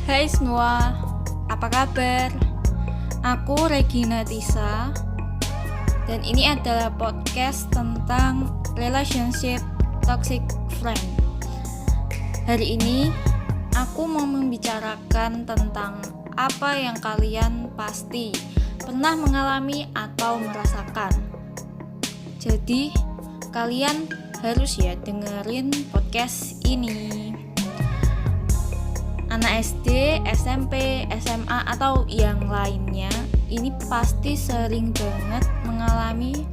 Hai semua, apa kabar? Aku Regina Tisa, dan ini adalah podcast tentang relationship toxic friend. Hari ini aku mau membicarakan tentang apa yang kalian pasti pernah mengalami atau merasakan. Jadi kalian harus ya dengerin podcast ini. Anak SD, SMP, SMA, atau yang lainnya ini pasti sering banget mengalami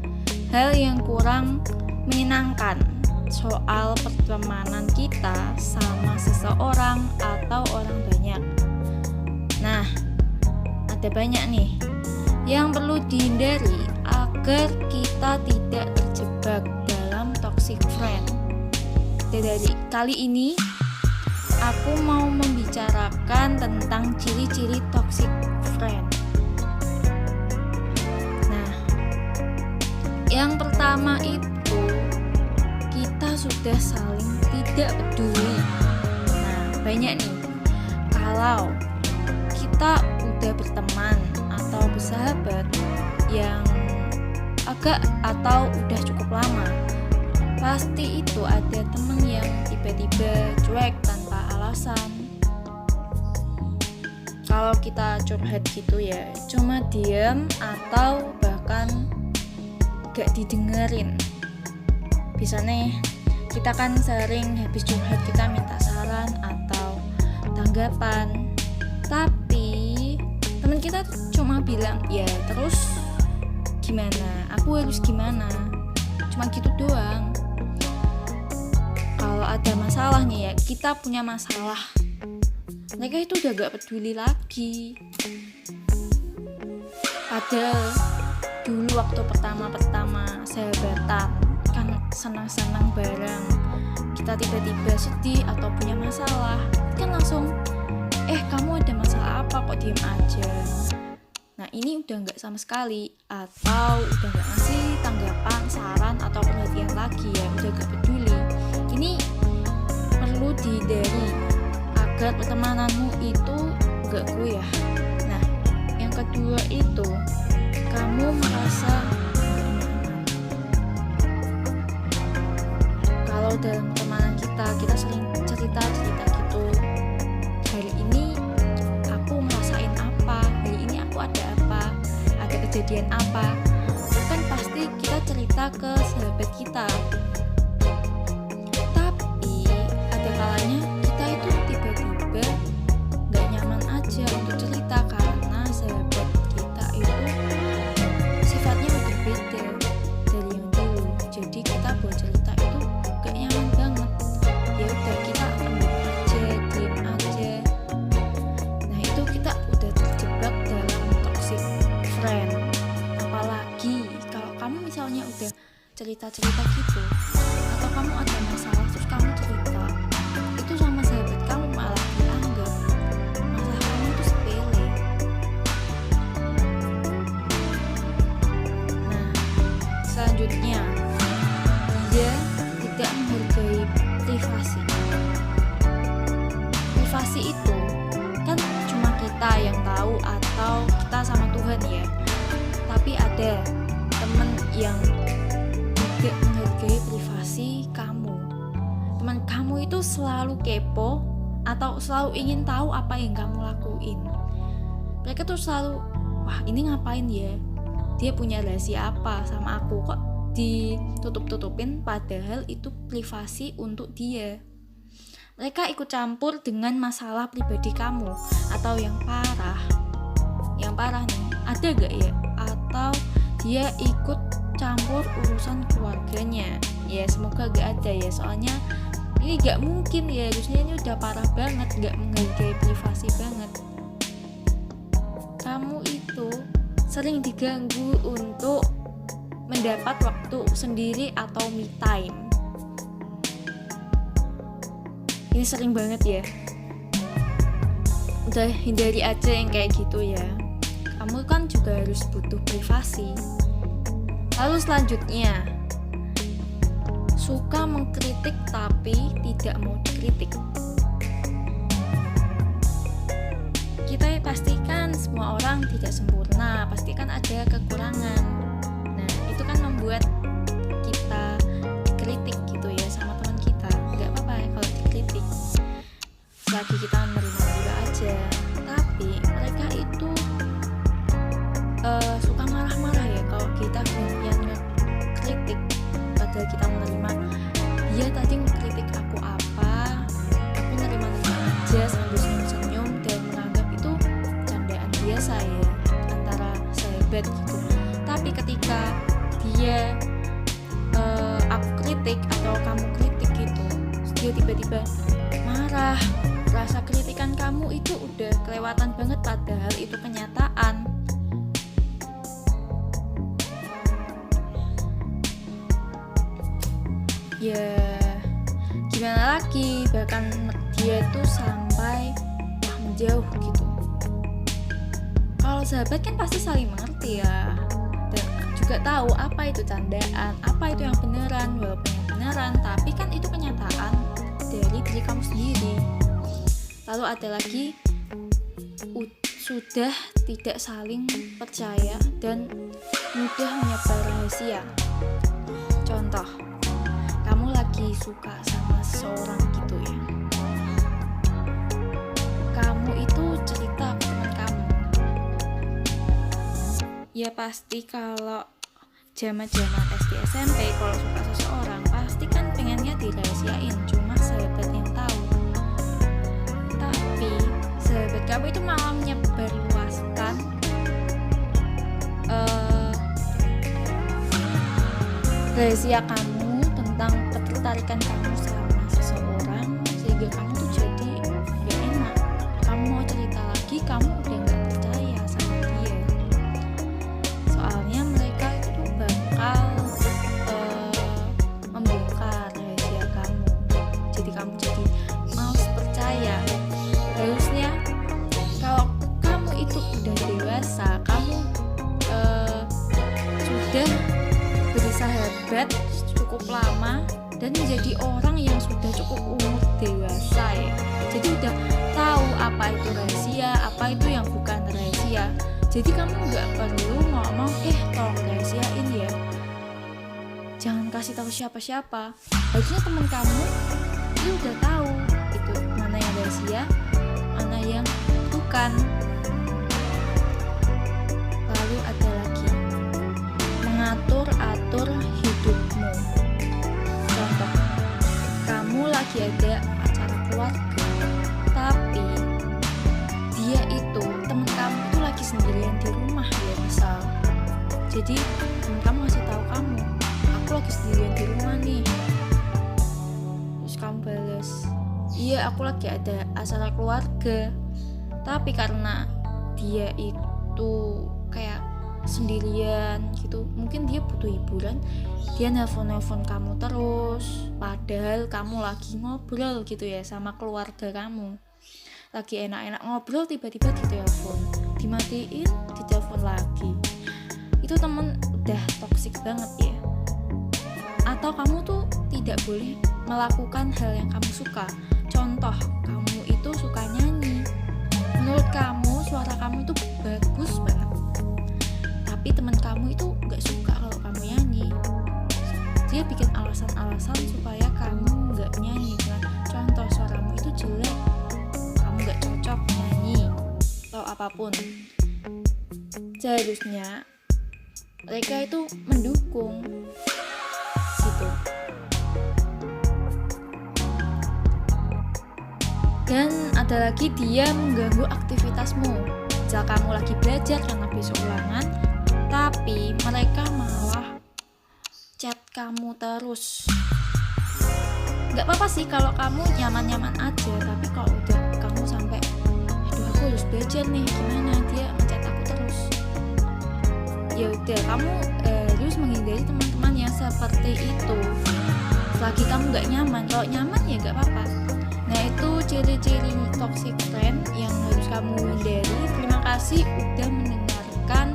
hal yang kurang menyenangkan soal pertemanan kita sama seseorang atau orang banyak. Nah, ada banyak nih yang perlu dihindari agar kita tidak terjebak dalam toxic friend. Dan dari kali ini aku mau membicarakan tentang ciri-ciri toxic friend. Nah, yang pertama itu kita sudah saling tidak peduli. Nah, banyak nih. Kalau kita udah berteman atau bersahabat yang agak atau udah cukup lama, pasti itu ada temen yang tiba-tiba cuek tanpa alasan. Kalau kita curhat gitu ya, cuma diam atau bahkan gak didengerin. Biasanya kita kan sering habis curhat kita minta saran atau tanggapan, tapi teman kita cuma bilang ya terus gimana, aku harus gimana, cuma gitu doang. Kalau ada masalah nih ya, kita punya masalah, mereka itu udah gak peduli lagi. Padahal dulu waktu pertama-pertama sahabatan kan senang-senang bareng, kita tiba-tiba sedih atau punya masalah kan langsung kamu ada masalah apa kok diem aja. Nah ini udah gak sama sekali, atau udah gak ngasih tanggapan, saran atau perhatian lagi ya, udah gak peduli. Ini perlu dihindari agar pertemananmu itu gak goyah. Nah, yang kedua itu kamu merasa gak nyaman. Kalau dalam pertemanan kita sering cerita-cerita gitu, hari ini aku ngerasain apa, hari ini aku ada apa, ada kejadian apa, kan pasti kita cerita ke sahabat kita. Kalanya kita itu tiba-tiba gak nyaman aja untuk cerita karena sahabat kita itu sifatnya udah beda dari yang dulu. Jadi kita buat cerita itu gak nyaman banget. Ya udah kita pendam aja, diem aja. Nah itu kita udah terjebak dalam toxic friend. Apalagi kalau kamu misalnya udah cerita-cerita gitu, atau kamu ada masalah terus kamu cerita, itu sama sahabat kamu malah dianggap masalah kamu itu sepele. Nah, selanjutnya dia tidak menghargai privasi. Privasi itu kan cuma kita yang tahu atau kita sama Tuhan ya. Tapi ada teman yang tidak menghargai privasi kamu. Teman kamu itu selalu kepo atau selalu ingin tahu apa yang kamu lakuin. Mereka tuh selalu, wah ini ngapain ya, dia punya rahasia apa sama aku, kok ditutup-tutupin, padahal itu privasi untuk dia. Mereka ikut campur dengan masalah pribadi kamu. Atau yang parah nih, ada gak ya, atau dia ikut campur urusan keluarganya. Ya semoga gak ada ya, soalnya ini gak mungkin ya, harusnya ini udah parah banget, gak menghargai privasi banget. Kamu itu sering diganggu untuk mendapat waktu sendiri atau me time. Ini sering banget ya. Udah hindari aja yang kayak gitu ya. Kamu kan juga harus butuh privasi. Lalu selanjutnya, suka mengkritik tapi tidak mau dikritik. orang tidak sempurna, pasti kan ada kekurangan. Nah itu kan membuat kita dikritik gitu ya sama teman kita. Nggak apa-apa ya kalau dikritik, selagi kita menerima aja. Tapi mereka itu suka marah-marah ya kalau kita yang ngekritik, padahal kita menerima. Dia tadi ngekritik aku apa, aku nerima-nerima aja sambil senyum-senyum dan menganggap itu candaan biasa ya antara sahabat gitu. Tapi ketika dia aku kritik atau kamu kritik gitu, dia tiba-tiba marah, rasa kritikan kamu itu udah kelewatan banget, padahal itu kenyataan. Ya gimana lagi, bahkan dia tuh sampai menjauh gitu. Kalau sahabat kan pasti saling mengerti ya, dan juga tahu apa itu candaan, apa itu yang beneran. Walaupun yang beneran, tapi kan itu kenyataan dari diri kamu sendiri. Lalu ada lagi sudah tidak saling percaya dan mudah menyebar rahasia. Contoh, kamu lagi suka sama seseorang gitu ya, kamu itu cerita ke teman kamu. Ya pasti kalau zaman-zaman SD SMP kalau suka seseorang pasti kan pengennya dirahasiain, cuma sahabat yang tahu. Tapi sahabat kamu itu malah menyebarluaskan rahasia kamu tentang ketertarikan kamu sama seseorang, sehingga kamu tuh jadi gak enak. Kamu mau cerita lagi, kamu udah gak percaya sama dia. Soalnya mereka itu bakal membongkar rahasia kamu. Jadi kamu jadi males percaya. Harusnya kalau kamu itu udah dewasa, kamu sudah bersahabat cukup lama dan menjadi orang yang sudah cukup umur dewasa ya. Jadi udah tahu apa itu rahasia, apa itu yang bukan rahasia. Jadi kamu nggak perlu ngomong tolong rahasiain ya, jangan kasih tahu siapa-siapa. Harusnya teman kamu dia udah tahu itu mana yang rahasia, mana yang bukan. Lalu ada lagi mengatur-atur hidupmu. Contoh, kamu lagi ada acara keluarga, tapi dia itu, teman kamu itu lagi sendirian di rumah ya misal. Jadi teman kamu ngasih tahu kamu, aku lagi sendirian di rumah nih. Terus kamu balas, iya aku lagi ada acara keluarga. Tapi karena dia itu kayak sendirian gitu, mungkin dia butuh hiburan, dia nelpon kamu terus, padahal kamu lagi ngobrol gitu ya sama keluarga kamu, lagi enak-enak ngobrol, tiba-tiba ditelepon, dimatiin, ditelepon lagi. Itu temen udah toksik banget ya. Atau kamu tuh tidak boleh melakukan hal yang kamu suka. Contoh, kamu itu suka nyanyi, menurut kamu suara kamu itu bagus banget, tapi teman kamu itu gak suka kalau kamu nyanyi. Dia bikin alasan-alasan supaya kamu gak nyanyi kan. Contoh, suaramu itu jelek, kamu gak cocok nyanyi, atau apapun. Seharusnya mereka itu mendukung gitu. Dan ada lagi, dia mengganggu aktivitasmu. Misal kamu lagi belajar karena besok ulangan, tapi mereka malah chat kamu terus. Gak apa-apa sih kalau kamu nyaman-nyaman aja, tapi kalau udah kamu sampai aduh aku harus belajar nih, gimana dia ngechat aku terus, ya udah kamu harus menghindari teman-teman yang seperti itu. Selagi kamu gak nyaman, kalau nyaman ya gak apa-apa. Nah itu ciri-ciri toxic friend yang harus kamu hindari. Terima kasih udah mendengarkan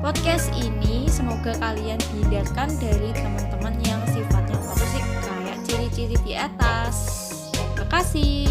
podcast ini. Semoga kalian dihindarkan dari teman-teman yang sifatnya toxic kayak ciri-ciri di atas. Terima kasih.